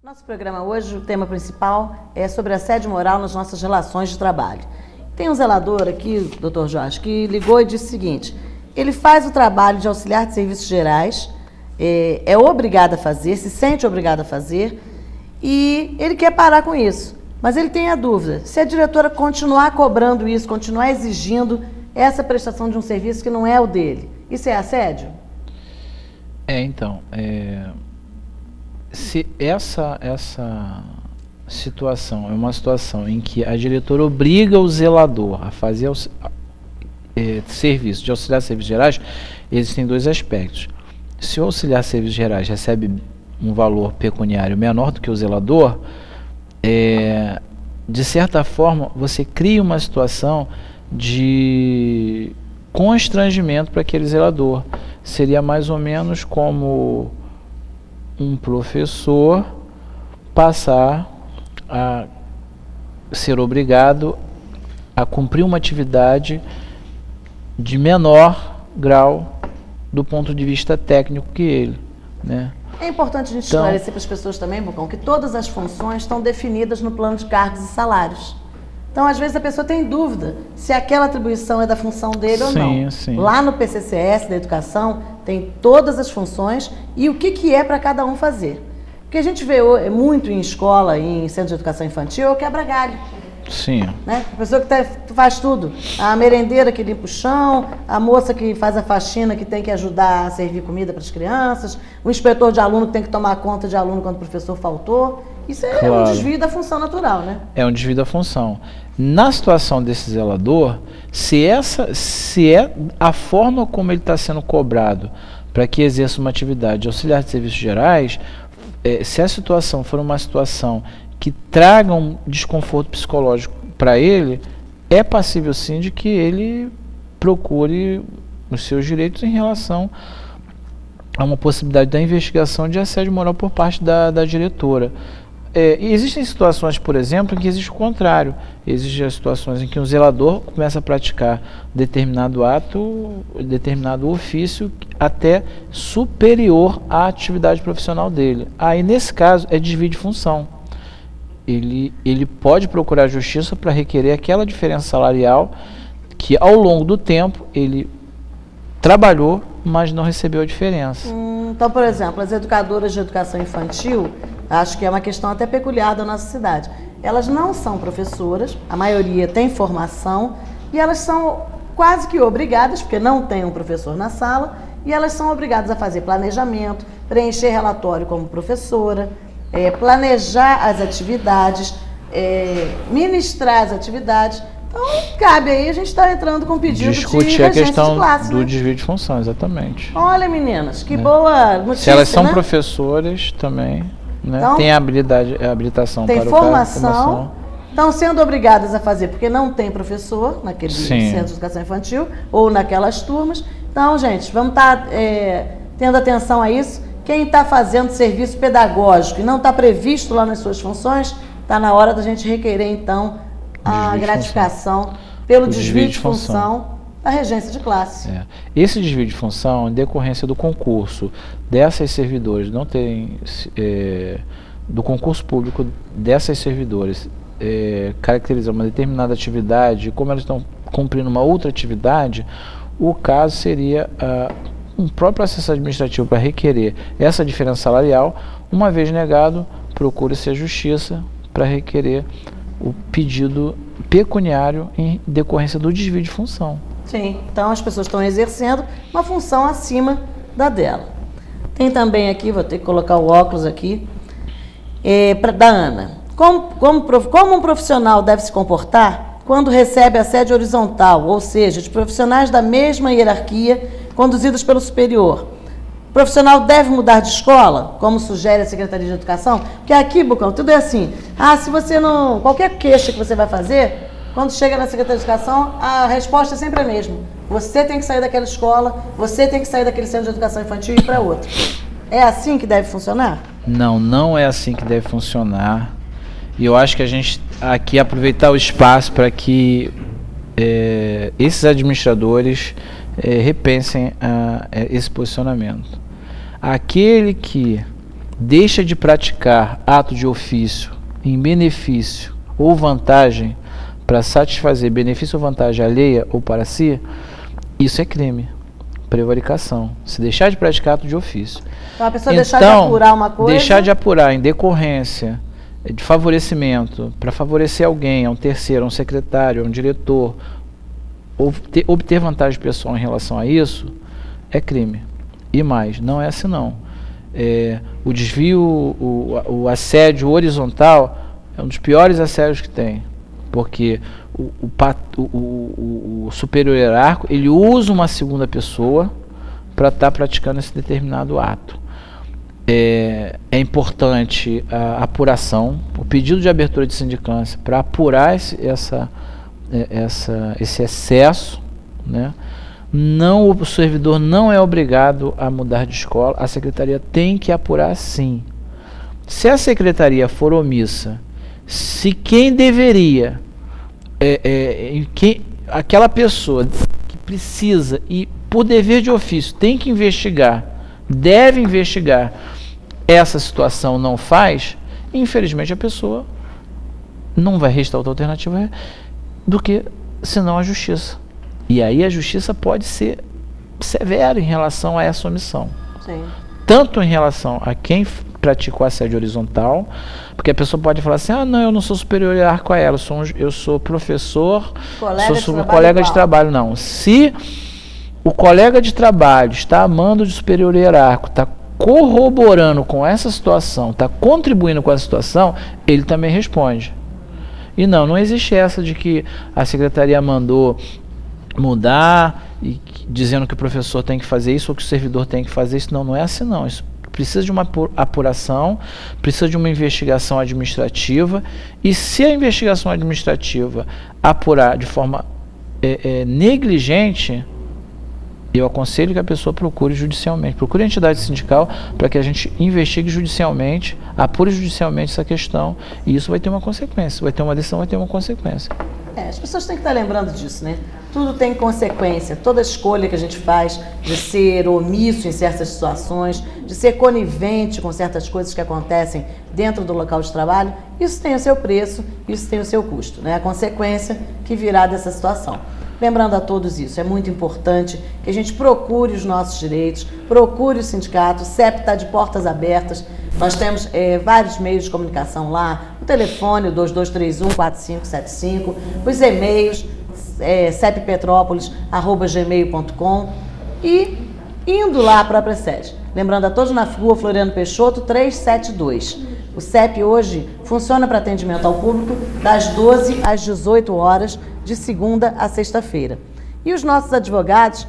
Nosso programa hoje, o tema principal é sobre assédio moral nas nossas relações de trabalho. Tem um zelador aqui, doutor Jorge, que ligou e disse o seguinte: ele faz o trabalho de auxiliar de serviços gerais, é obrigado a fazer, se sente obrigado a fazer, e ele quer parar com isso. Mas ele tem a dúvida, se a diretora continuar cobrando isso, continuar exigindo essa prestação de um serviço que não é o dele, isso é assédio? Se essa situação é uma situação em que a diretora obriga o zelador a fazer serviço de auxiliar de serviços gerais, existem dois aspectos. Se o auxiliar de serviços gerais recebe um valor pecuniário menor do que o zelador, de certa forma você cria uma situação de constrangimento para aquele zelador. Seria mais ou menos como um professor passar a ser obrigado a cumprir uma atividade de menor grau do ponto de vista técnico que ele, né? É importante a gente esclarecer para as pessoas também, Bucão, que todas as funções estão definidas no plano de cargos e salários. Então, às vezes, a pessoa tem dúvida se aquela atribuição é da função dele ou não. Sim. Lá no PCCS da educação tem todas as funções e o que é para cada um fazer. O que a gente vê muito em escola, em centro de educação infantil, é o quebra-galho. Sim. Né? A pessoa que faz tudo. A merendeira que limpa o chão, a moça que faz a faxina que tem que ajudar a servir comida para as crianças, o inspetor de aluno que tem que tomar conta de aluno quando o professor faltou. Isso é um desvio da função natural, né? É um desvio da função. Na situação desse zelador, se é a forma como ele está sendo cobrado para que exerça uma atividade de auxiliar de serviços gerais, se a situação for uma situação que traga um desconforto psicológico para ele, é passível sim de que ele procure os seus direitos em relação a uma possibilidade da investigação de assédio moral por parte da diretora. E existem situações, por exemplo, em que existe o contrário. Existem as situações em que um zelador começa a praticar determinado ato, determinado ofício, até superior à atividade profissional dele. Aí, nesse caso, é desvio de função. Ele pode procurar a justiça para requerer aquela diferença salarial que, ao longo do tempo, ele trabalhou, mas não recebeu a diferença. Então, por exemplo, as educadoras de educação infantil, acho que é uma questão até peculiar da nossa cidade. Elas não são professoras, a maioria tem formação, e elas são quase que obrigadas, porque não tem um professor na sala, e elas são obrigadas a fazer planejamento, preencher relatório como professora, planejar as atividades, ministrar as atividades. Então, cabe aí, a gente está entrando com pedido de discutir a questão de classe, do né? desvio de função, exatamente. Olha, meninas, que boa notícia, se elas são, né? Professores também, né? Então, tem habilitação tem para formação, estão sendo obrigadas a fazer, porque não tem professor naquele centro de educação infantil ou naquelas turmas. Então, gente, vamos estar tendo atenção a isso. Quem está fazendo serviço pedagógico e não está previsto lá nas suas funções, está na hora da gente requerer, então, a gratificação pelo desvio de função da regência de classe. Esse desvio de função, em decorrência do concurso dessas servidoras, não terem, do concurso público dessas servidoras, caracterizar uma determinada atividade, como elas estão cumprindo uma outra atividade, o caso seria um próprio processo administrativo para requerer essa diferença salarial. Uma vez negado, procura-se a justiça para requerer o pedido pecuniário em decorrência do desvio de função. Sim, então as pessoas estão exercendo uma função acima da dela. Tem também aqui, vou ter que colocar o óculos aqui, da Ana. Como um profissional deve se comportar quando recebe assédio horizontal, ou seja, de profissionais da mesma hierarquia conduzidos pelo superior? O profissional deve mudar de escola, como sugere a Secretaria de Educação? Porque aqui, Bucão, tudo é assim. Se você não... Qualquer queixa que você vai fazer, quando chega na Secretaria de Educação, a resposta é sempre a mesma. Você tem que sair daquela escola, você tem que sair daquele centro de educação infantil e ir para outro. É assim que deve funcionar? Não, não é assim que deve funcionar. E eu acho que a gente aqui aproveitar o espaço para que esses administradores repensem esse posicionamento. Aquele que deixa de praticar ato de ofício em benefício ou vantagem para satisfazer benefício ou vantagem alheia ou para si, isso é crime. Prevaricação. Se deixar de praticar ato de ofício. Então a pessoa deixar de apurar uma coisa... Deixar de apurar em decorrência de favorecimento, para favorecer alguém, a um terceiro, a um secretário, a um diretor, obter vantagem pessoal em relação a isso, é crime. E mais, não é assim não. O desvio, o assédio horizontal é um dos piores assédios que tem, porque o superior hierárquico, ele usa uma segunda pessoa para estar praticando esse determinado ato. É importante a apuração, o pedido de abertura de sindicância para apurar esse excesso, né? Não, o servidor não é obrigado a mudar de escola, a secretaria tem que apurar sim. Se a secretaria for omissa, se quem deveria, aquela pessoa que precisa e por dever de ofício tem que investigar, deve investigar, essa situação não faz, infelizmente a pessoa não vai restar outra alternativa do que senão a justiça. E aí a justiça pode ser severa em relação a essa omissão. Sim. Tanto em relação a quem pratica o assédio horizontal, porque a pessoa pode falar assim, não, eu não sou superior hierárquico a ela, eu sou professor, sou colega de trabalho. Não, se o colega de trabalho está amando de superior hierárquico, está corroborando com essa situação, está contribuindo com essa situação, ele também responde. E não existe essa de que a secretaria mandou mudar, dizendo que o professor tem que fazer isso ou que o servidor tem que fazer isso. Não é assim não. Isso precisa de uma apuração, precisa de uma investigação administrativa, e se a investigação administrativa apurar de forma negligente, eu aconselho que a pessoa procure judicialmente, procure a entidade sindical para que a gente investigue judicialmente, apure judicialmente essa questão, e isso vai ter uma consequência, vai ter uma decisão, vai ter uma consequência. As pessoas têm que estar lembrando disso, né? Tudo tem consequência, toda escolha que a gente faz de ser omisso em certas situações, de ser conivente com certas coisas que acontecem dentro do local de trabalho, isso tem o seu preço, isso tem o seu custo, né? A consequência que virá dessa situação. Lembrando a todos isso, é muito importante que a gente procure os nossos direitos, procure o sindicato, o CEP está de portas abertas, nós temos vários meios de comunicação lá, o telefone, o 2231-4575, os e-mails, ceppetrópolis@gmail.com, e indo lá à própria sede. Lembrando a todos, na rua Floriano Peixoto, 372. O CEP hoje funciona para atendimento ao público das 12 às 18 horas, de segunda a sexta-feira. E os nossos advogados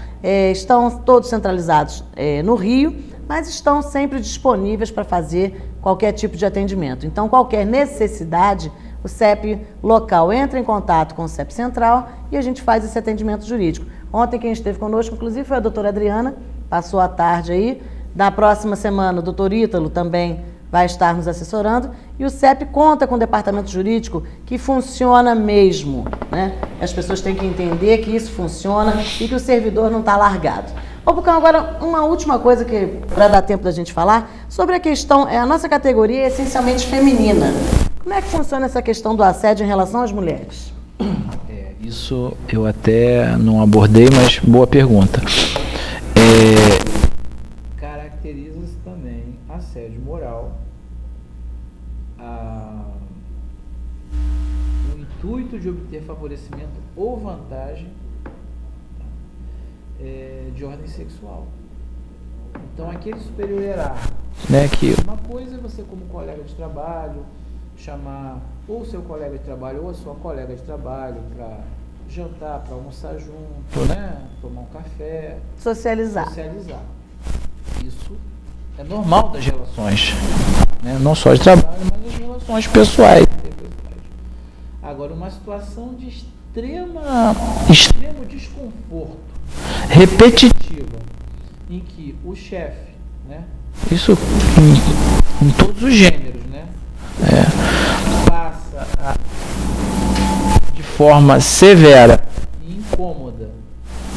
estão todos centralizados no Rio, mas estão sempre disponíveis para fazer qualquer tipo de atendimento. Então, qualquer necessidade, o CEP local entra em contato com o CEP Central e a gente faz esse atendimento jurídico. Ontem quem esteve conosco, inclusive, foi a doutora Adriana, passou a tarde aí. Na próxima semana, o doutor Ítalo também vai estar nos assessorando, e o CEP conta com o departamento jurídico que funciona mesmo, né? As pessoas têm que entender que isso funciona e que o servidor não está largado. Ô, Bucão, agora uma última coisa que para dar tempo da gente falar, sobre a questão, a nossa categoria é essencialmente feminina. Como é que funciona essa questão do assédio em relação às mulheres? Isso eu até não abordei, mas boa pergunta. Caracteriza-se também assédio moral, o intuito de obter favorecimento ou vantagem de ordem sexual. Então, aquele superior hierárquico, né, que uma coisa é você, como colega de trabalho, chamar ou seu colega de trabalho ou a sua colega de trabalho para jantar, para almoçar junto, né, tomar um café, socializar. Isso é normal das relações, né? Não só de trabalho, mas das relações pessoais. Agora, uma situação de extremo desconforto, repetitiva, em que o chefe, né? Isso em todos os gêneros, né? Passa de forma severa e incômoda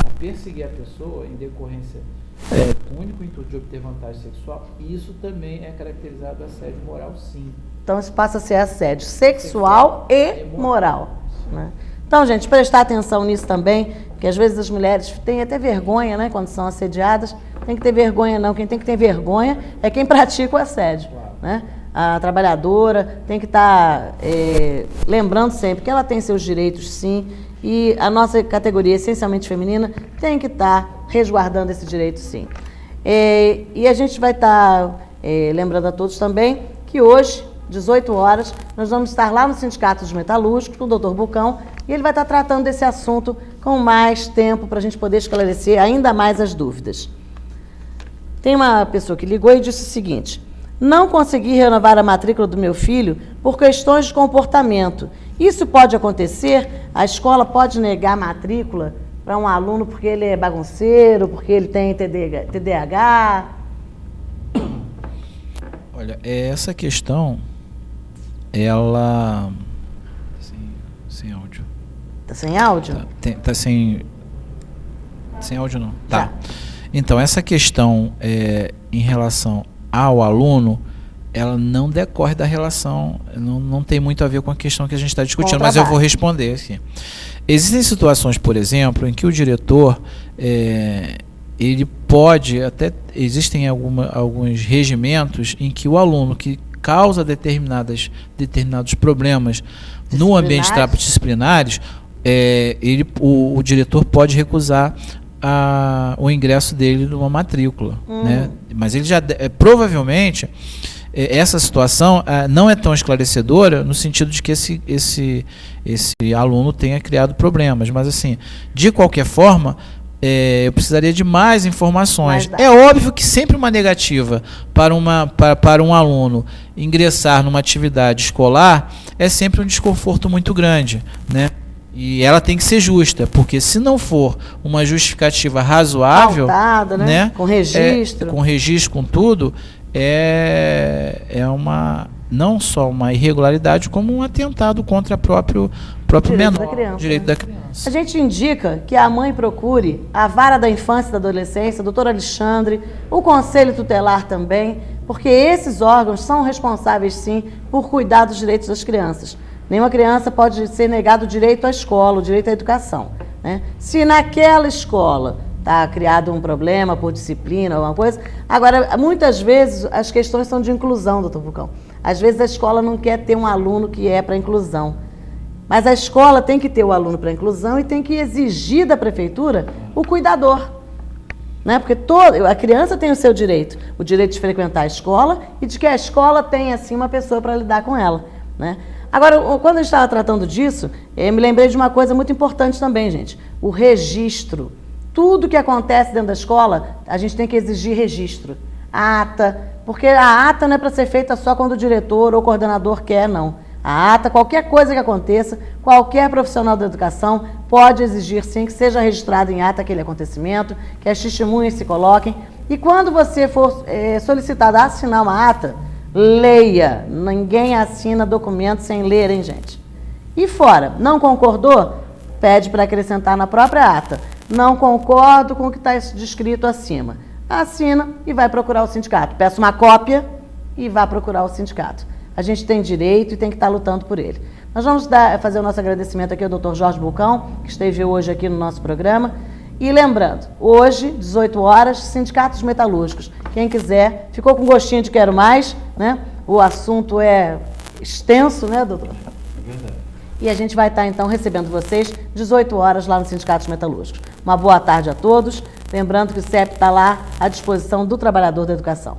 a perseguir a pessoa em decorrência com o único intuito de obter vantagem sexual, isso também é caracterizado assédio moral, sim. Então isso passa a ser assédio sexual e moral, né? Então, gente, prestar atenção nisso também, porque às vezes as mulheres têm até vergonha, né, quando são assediadas. Tem que ter vergonha não, quem tem que ter vergonha é quem pratica o assédio, né? A trabalhadora tem que estar lembrando sempre que ela tem seus direitos, sim, e a nossa categoria essencialmente feminina tem que estar resguardando esse direito, sim. E a gente vai estar lembrando a todos também que hoje, 18 horas, nós vamos estar lá no Sindicato dos Metalúrgicos com o Dr. Bucão, e ele vai estar tratando desse assunto com mais tempo para a gente poder esclarecer ainda mais as dúvidas. Tem uma pessoa que ligou e disse o seguinte: não consegui renovar a matrícula do meu filho por questões de comportamento. Isso pode acontecer? A escola pode negar a matrícula para um aluno porque ele é bagunceiro, porque ele tem TDAH? Olha, essa questão, ela... Sem áudio. Tá sem áudio? Tá sem áudio não. Tá. Então, essa questão em relação ao aluno, ela não decorre da relação, não tem muito a ver com a questão que a gente está discutindo, mas eu vou responder aqui. Existem situações, por exemplo, em que o diretor, ele pode, até existem alguns regimentos em que o aluno que causa determinados problemas no ambiente disciplinares, o diretor pode recusar o ingresso dele numa matrícula, né? Mas ele já provavelmente essa situação não é tão esclarecedora no sentido de que esse aluno tenha criado problemas, mas assim, de qualquer forma, eu precisaria de mais informações. É óbvio que sempre uma negativa para um aluno ingressar numa atividade escolar é sempre um desconforto muito grande, né? E ela tem que ser justa, porque se não for uma justificativa razoável, pautada, né? Com registro, com tudo, não só uma irregularidade, como um atentado contra o próprio menor, direito da criança. A gente indica que a mãe procure a Vara da Infância e da Adolescência, doutor Alexandre, o Conselho Tutelar também, porque esses órgãos são responsáveis, sim, por cuidar dos direitos das crianças. Nenhuma criança pode ser negado o direito à escola, o direito à educação, né? Se naquela escola está criado um problema por disciplina, alguma coisa. Agora, muitas vezes, as questões são de inclusão, doutor Vulcão. Às vezes a escola não quer ter um aluno que é para inclusão. Mas a escola tem que ter o aluno para inclusão e tem que exigir da prefeitura o cuidador, né? Porque a criança tem o seu direito, o direito de frequentar a escola e de que a escola tenha, assim, uma pessoa para lidar com ela, né? Agora, quando a gente estava tratando disso, eu me lembrei de uma coisa muito importante também, gente. O registro. Tudo que acontece dentro da escola, a gente tem que exigir registro. A ata, porque a ata não é para ser feita só quando o diretor ou o coordenador quer, não. A ata, qualquer coisa que aconteça, qualquer profissional da educação pode exigir, sim, que seja registrado em ata aquele acontecimento, que as testemunhas se coloquem. E quando você for solicitado a assinar uma ata, leia. Ninguém assina documento sem ler, hein, gente? E fora, não concordou? Pede para acrescentar na própria ata. Não concordo com o que está descrito acima. Assina e vai procurar o sindicato. Peça uma cópia e vá procurar o sindicato. A gente tem direito e tem que estar lutando por ele. Nós vamos fazer o nosso agradecimento aqui ao Dr. Jorge Bucão, que esteve hoje aqui no nosso programa. E lembrando, hoje, 18 horas, Sindicatos Metalúrgicos. Quem quiser, ficou com gostinho de quero mais, né? O assunto é extenso, né, doutor? É verdade. E a gente vai estar, então, recebendo vocês 18 horas lá no Sindicatos Metalúrgicos. Uma boa tarde a todos. Lembrando que o CEP está lá à disposição do trabalhador da educação.